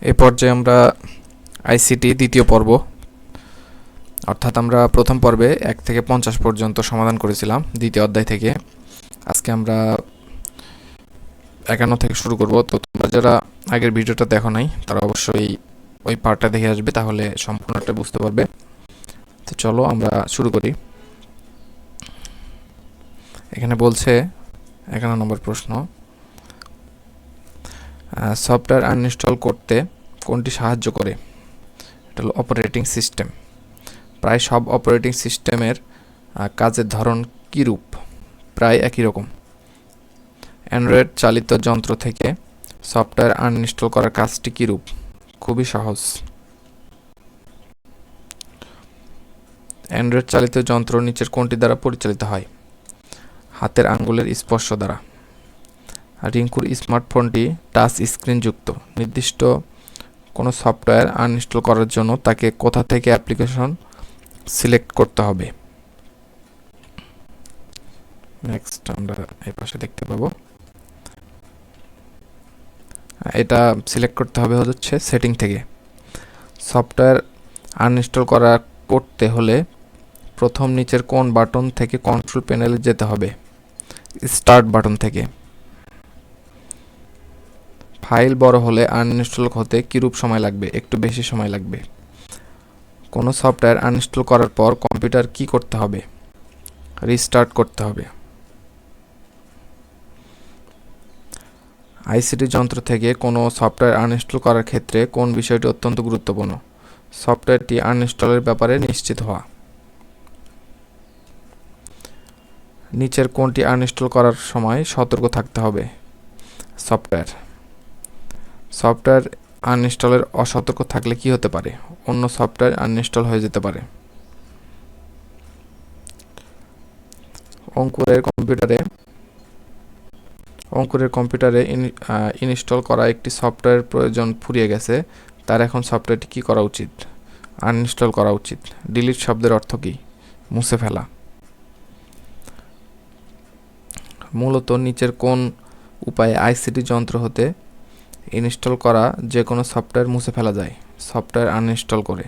এই পর্যায়ে আমরা আইসিটি দ্বিতীয় পর্ব অর্থাৎ আমরা প্রথম পর্বে 1 থেকে 50 পর্যন্ত সমাধান করেছিলাম দ্বিতীয় অধ্যায় থেকে। আজকে আমরা 51 থেকে শুরু করব। তো তোমরা যারা আগের ভিডিওটা দেখো নাই তারা অবশ্যই ওই পার্টটা দেখে আসবে, তাহলে সম্পূর্ণটা বুঝতে পারবে। তো চলো আমরা শুরু করি। এখানে বলছে 51 নম্বর প্রশ্ন, সফটওয়্যার আনইনস্টল করতে কোনটি সাহায্য করে? এটা হলো অপারেটিং সিস্টেম। প্রায় সব অপারেটিং সিস্টেমের কাজের ধরন কীরূপ? প্রায় একই রকম। অ্যান্ড্রয়েড চালিত যন্ত্র থেকে সফটওয়্যার আনইনস্টল করার কাজটি কীরূপ? খুবই সহজ। অ্যান্ড্রয়েড চালিত যন্ত্র নিচের কোনটি দ্বারা পরিচালিত হয়? হাতের আঙ্গুলের স্পর্শ দ্বারা। রিঙ্কুর স্মার্টফোনটি টাচ স্ক্রিনযুক্ত। নির্দিষ্ট কোনো সফটওয়্যার আনইনস্টল করার জন্য তাকে কোথা থেকে অ্যাপ্লিকেশন সিলেক্ট করতে হবে? নেক্সট আমরা এই পাশে দেখতে পাবো, এটা সিলেক্ট করতে হবে হচ্ছে সেটিং থেকে। সফটওয়্যার আনইনস্টল করতে হলে প্রথম নিচের কোন বাটন থেকে কন্ট্রোল প্যানেলে যেতে হবে? স্টার্ট বাটন থেকে। ফাইল বড় হলে আনইনস্টল হতে কীরূপ সময় লাগবে? একটু বেশি সময় লাগবে। কোনো সফটওয়্যার আনইনস্টল করার পর কম্পিউটার কি করতে হবে? রিস্টার্ট করতে হবে। আইসিটি যন্ত্র থেকে কোনো সফটওয়্যার আনইনস্টল করার ক্ষেত্রে কোন বিষয়টি অত্যন্ত গুরুত্বপূর্ণ? সফটওয়্যারটি আনইনস্টলের ব্যাপারে নিশ্চিত হওয়া। নিচের কোনটি আনইনস্টল করার সময় সতর্ক থাকতে হবে? সফটওয়্যার আনইনস্টলের অসতর্ক থাকলে কি হতে পারে? অন্য সফটওয়্যার আনইনস্টল হয়ে যেতে পারে। অঙ্কুরের কম্পিউটারে ইনস্টল করা একটি সফটওয়্যার প্রয়োজন ফুরিয়ে গেছে, তার এখন সফটওয়্যারটি কি করা উচিত? আনইনস্টল করা উচিত। ডিলিট শব্দের অর্থ কি? মুছে ফেলা। মূলত নিচের কোন উপায়ে আইসিটি যন্ত্র হতে ইনস্টল করা যে কোনো সফটওয়্যার মুছে ফেলা যায়? সফটওয়্যার আনইনস্টল করে।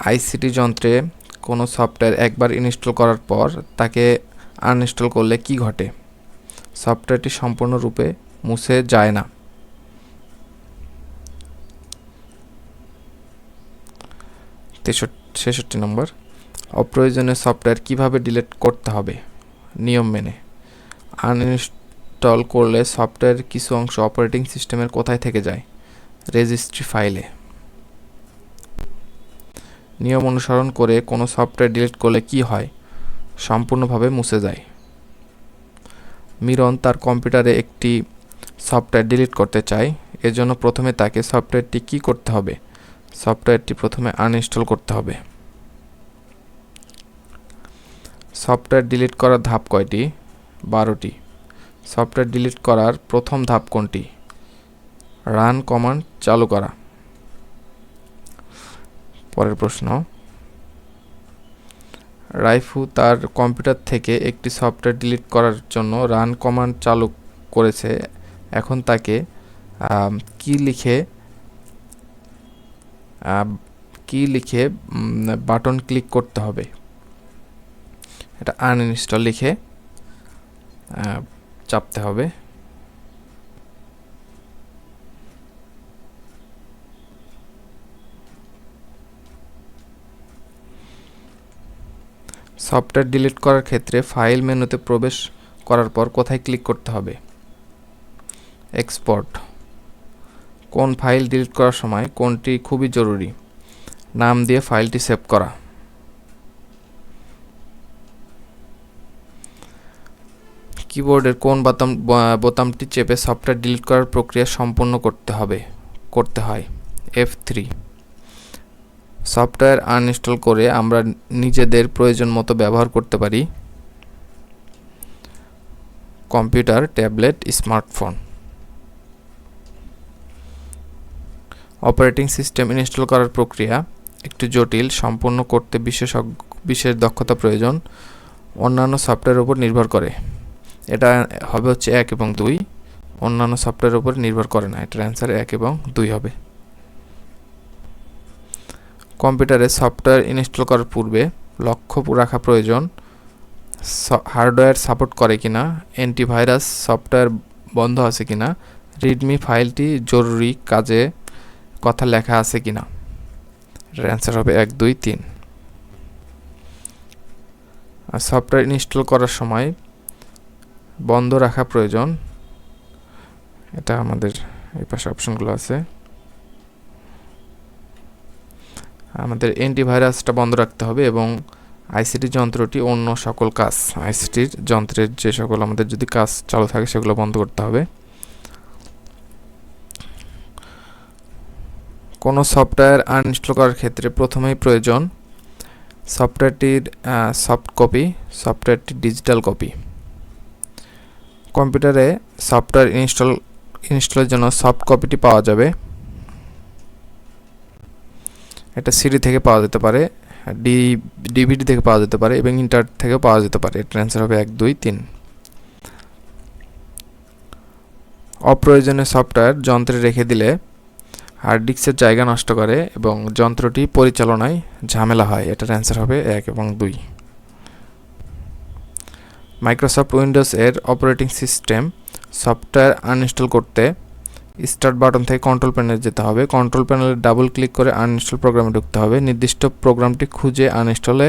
আইসিটি যন্ত্রে কোনো সফটওয়্যার একবার ইনস্টল করার পর তাকে আনইনস্টল করলে কি ঘটে? সফটওয়্যারটি সম্পূর্ণরূপে মুছে যায় না। 66 নম্বর, অপ্রয়োজনীয় সফটওয়্যার কিভাবে ডিলিট করতে হবে? নিয়ম মেনে। আনইনস্টল করলে সফটওয়্যারের কিছু অংশ অপারেটিং সিস্টেমের কোথায় থেকে যায়? রেজিস্ট্রি ফাইলে। নিয়ম অনুসরণ করে কোনো সফটওয়্যার ডিলিট করলে কি হয়? সম্পূর্ণভাবে মুছে যায়। মিরন তার কম্পিউটারে একটি সফটওয়্যার ডিলিট করতে চায়, এজন্য প্রথমে তাকে সফটওয়্যারটি কি করতে হবে? সফটওয়্যারটি প্রথমে আনইনস্টল করতে হবে। সফটওয়্যার ডিলিট করার ধাপ কয়টি? 12টি। সফটওয়্যার ডিলিট করার প্রথম ধাপ কোনটি? রান কমান্ড চালু করা। পরের প্রশ্ন, রাইফু তার কম্পিউটার থেকে একটি সফটওয়্যার ডিলিট করার জন্য রান কমান্ড চালু করেছে, এখন তাকে কি লিখে বাটন ক্লিক করতে হবে? এটা আনইনস্টল লিখে চাপতে হবে। সফটওয়্যার ডিলিট করার ক্ষেত্রে ফাইল মেনুতে প্রবেশ করার পর কোথায় ক্লিক করতে হবে? এক্সপোর্ট। কোন ফাইল ডিলিট করার সময় কোনটি খুবই জরুরি? নাম দিয়ে ফাইলটি সেভ করা। কিবোর্ডের কোন বোতামটি চেপে সফটওয়্যার ডিলিট করার প্রক্রিয়া সম্পন্ন করতে হয়? F3। সফটওয়্যার আনইনস্টল করে আমরা নিজেদের প্রয়োজন মতো ব্যবহার করতে পারি computer, tablet, smartphone. Operating system install করার প্রক্রিয়া একটু জটিল, সম্পন্ন করতে বিশেষ দক্ষতা প্রয়োজন, অন্যান্য সফটওয়্যারের উপর নির্ভর করে। এটা হবে হচ্ছে 1 এবং 2, অন্যান্য সফটওয়্যারের উপর নির্ভর করে না। এটার অ্যান্সার 1 এবং 2 হবে। কম্পিউটারে সফটওয়্যার ইনস্টল করার পূর্বে লক্ষ্য রাখা প্রয়োজন হার্ডওয়্যার সাপোর্ট করে কিনা, অ্যান্টিভাইরাস সফটওয়্যার বন্ধ আছে কিনা, রিডমি ফাইলটি জরুরি কাজে কথা লেখা আছে কিনা। এটার অ্যান্সার হবে 1, 2, 3। আর সফটওয়্যার ইনস্টল করার সময় বন্ধ রাখা প্রয়োজন, এটা আমাদের এই পাশে অপশনগুলো আছে। আমাদের অ্যান্টিভাইরাসটা বন্ধ রাখতে হবে এবং আইসিটি যন্ত্রটি অন্য সকল কাজ, আইসিটির যন্ত্রের যে সকল আমাদের যদি কাজ চালু থাকে সেগুলো বন্ধ করতে হবে। কোনো সফটওয়্যার আনইনস্টল করার ক্ষেত্রে প্রথমেই প্রয়োজন সফটওয়্যারটির সফট কপি, সফটওয়্যারটির ডিজিটাল কপি। কম্পিউটারে সফটওয়্যার ইনস্টলের জন্য সফট কপিটি পাওয়া যাবে, এটা সিডি থেকে পাওয়া যেতে পারে, ডিভিডি থেকে পাওয়া যেতে পারে এবং ইন্টারনেট থেকেও পাওয়া যেতে পারে। এটার অ্যান্সার হবে 1, 2, 3। অপ্রয়োজনীয় সফটওয়্যার যন্ত্রে রেখে দিলে হার্ড ডিস্কের জায়গা নষ্ট করে এবং যন্ত্রটি পরিচালনায় ঝামেলা হয়। এটার অ্যান্সার হবে 1 এবং 2। মাইক্রোসফট উইন্ডোজ এর অপারেটিং সিস্টেম সফটওয়্যার আনইনস্টল করতে স্টার্ট বাটন থেকে কন্ট্রোল প্যানেলে যেতে হবে, কন্ট্রোল প্যানেলে ডাবল ক্লিক করে আনইনস্টল প্রোগ্রামে ঢুকতে হবে, নির্দিষ্ট প্রোগ্রামটি খুঁজে আনইনস্টলে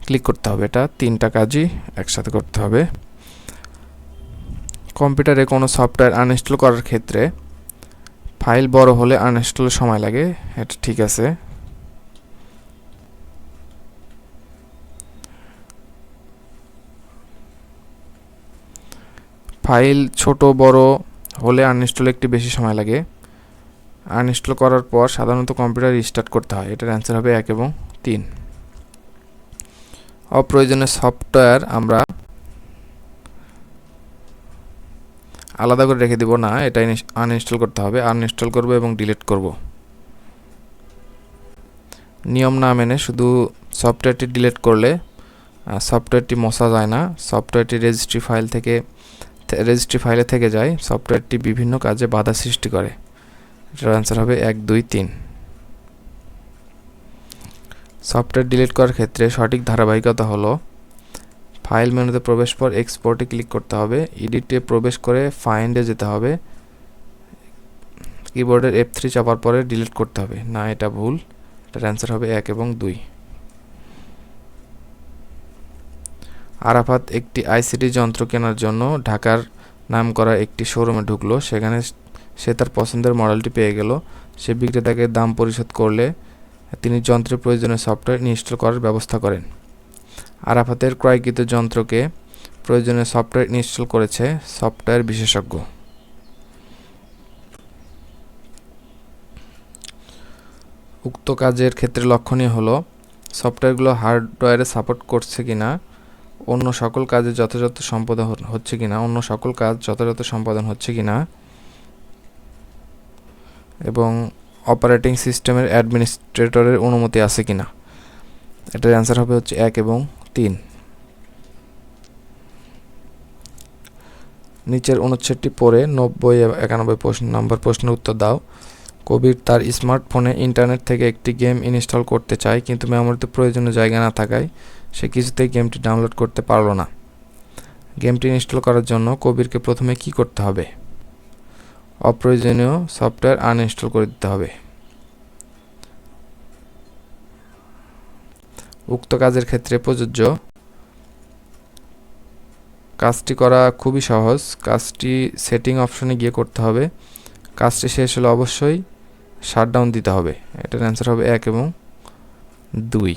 ক্লিক করতে হবে। এটা 3টা কাজই একসাথে করতে হবে। কম্পিউটারে কোনো সফটওয়্যার আনইনস্টল করার ক্ষেত্রে ফাইল বড় হলে আনইনস্টলের সময় লাগে, এটা ঠিক আছে। ফাইল ছোট বড় হলে আনইনস্টলে একটু বেশি সময় লাগে। আনইনস্টল করার পর সাধারণত কম্পিউটার রিস্টার্ট করতে হয়। এটার অ্যান্সার হবে 1 এবং 3। অপ্রয়োজনীয় সফটওয়্যার আমরা আলাদা করে রেখে দিব না, এটা আনইনস্টল করতে হবে। আনইনস্টল করব এবং ডিলিট করব। নিয়ম না মেনে শুধু সফটওয়্যারটি ডিলিট করলে সফটওয়্যারটি মোছা যায় না, সফটওয়্যারটি রেজিস্ট্রি ফাইলে থেকে যায়, সফটওয়্যারটি বিভিন্ন কাজে বাধা সৃষ্টি করে। এটার অ্যান্সার হবে 1, 2, 3। সফটওয়্যার ডিলিট করার ক্ষেত্রে সঠিক ধারাবাহিকতা হলো ফাইল মেনুতে প্রবেশ পর এক্সপোর্টে ক্লিক করতে হবে, এডিটে প্রবেশ করে ফাইন্ডে যেতে হবে, কিবোর্ডের F3 চাপার পরে ডিলিট করতে হবে। না, এটা ভুল। এটার অ্যান্সার হবে 1 এবং 2। আরাফাত একটি আইসিটি যন্ত্র কেনার জন্য ঢাকার নামকরা একটি শোরুমে ঢুকলো, সেখানে সে তার পছন্দের মডেলটি পেয়ে গেল। সে বিক্রেতাকে দাম পরিশোধ করলে তিনি যন্ত্রের প্রয়োজনীয় সফটওয়্যার ইনস্টল করার ব্যবস্থা করেন। আরাফাতের ক্রয়কৃত যন্ত্রকে প্রয়োজনীয় সফটওয়্যার ইনস্টল করেছে সফটওয়্যার বিশেষজ্ঞ। উক্ত কাজের ক্ষেত্রে লক্ষণীয় হলো সফটওয়্যারগুলো হার্ডওয়্যারে সাপোর্ট করছে কিনা, অন্য সকল কাজ যথাযথ সম্পাদন হচ্ছে কিনা এবং অপারেটিং সিস্টেমের অ্যাডমিনিস্ট্রেটরের অনুমতি আছে কিনা। এটার অ্যান্সার হবে হচ্ছে 1 এবং 3। নিচের অনুচ্ছেদটি পড়ে 90-91 নম্বর প্রশ্নের উত্তর দাও। কবির তার স্মার্টফোনে ইন্টারনেট থেকে একটি গেম ইনস্টল করতে চায়, কিন্তু মেমোরিতে প্রয়োজনীয় জায়গা না থাকায় সে কিছুতেই গেমটি ডাউনলোড করতে পারল না। গেমটি ইনস্টল করার জন্য কবিরকে প্রথমে কি করতে হবে? অপ্রয়োজনীয় সফটওয়্যার আনইনস্টল করে দিতে হবে। উক্ত কাজের ক্ষেত্রে প্রযোজ্য কাজটি করা খুবই সহজ। কাজটি সেটিং অপশনে গিয়ে করতে হবে। কাজটি শেষ হলে অবশ্যই শাটডাউন দিতে হবে। এটার অ্যান্সার হবে 1 এবং 2।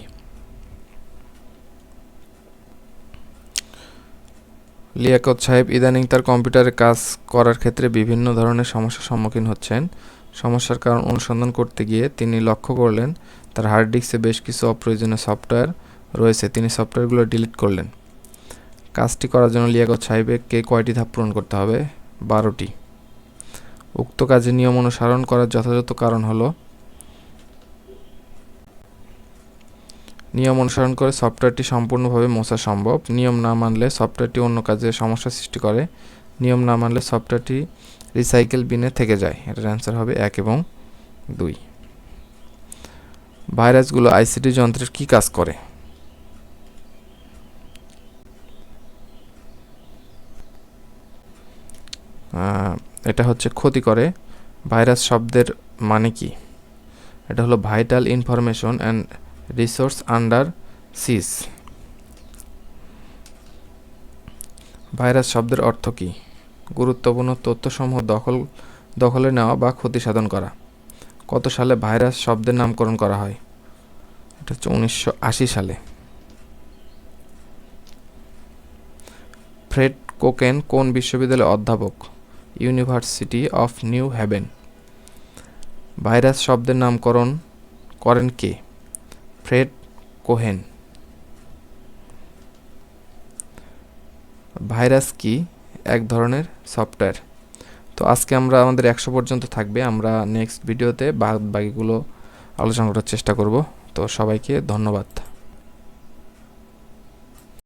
লিয়াকত সাহেব ইদানিং তার কম্পিউটারে কাজ করার ক্ষেত্রে বিভিন্ন ধরনের সমস্যার সম্মুখীন হচ্ছেন। সমস্যার কারণ অনুসন্ধান করতে গিয়ে তিনি লক্ষ্য করলেন তার হার্ড ডিস্কে বেশ কিছু অপ্রয়োজনীয় সফটওয়্যার রয়েছে। তিনি সফটওয়্যারগুলো ডিলিট করলেন। কাজটি করার জন্য লিয়াকত সাহেবকে কয়টি ধাপ পূরণ করতে হবে? 12টি। উক্ত কাজের নিয়ম অনুসরণ করার যথাযথ কারণ হলো নিয়ম অনুসরণ করে সফটওয়্যারটি সম্পূর্ণভাবে মোছা সম্ভব। নিয়ম না মানলে সফটওয়্যারটি অন্য কাজে সমস্যা সৃষ্টি করে। নিয়ম না মানলে সফটওয়্যারটি রিসাইকেল বিনে থেকে যায়। এটার অ্যান্সার হবে 1 এবং 2। ভাইরাসগুলো আইসিটি যন্ত্রের কি কাজ করে? এটা হচ্ছে ক্ষতি করে। ভাইরাস শব্দের মানে কি? এটা হলো vital information and resource under siege. Virus শব্দের অর্থ কি? গুরুত্বপূর্ণ তথ্যসমূহ দখলে নেওয়া বা ক্ষতি সাধন করা। কত সালে ভাইরাস শব্দের নামকরণ করা হয়? এটা হচ্ছে 1980 সালে। ফ্রেড কোকেন কোন বিশ্ববিদ্যালয়ের অধ্যাপক? University of New Haven. Virus শব্দের নামকরণ করেন কে? Fred Cohen. ভাইরাস কি? এক ধরনের সফটওয়্যার। তো আজকে আমরা আমাদের 100 পর্যন্ত থাকবে। আমরা নেক্সট ভিডিওতে বাকিগুলো আলোচনা করার চেষ্টা করব। তো সবাইকে ধন্যবাদ।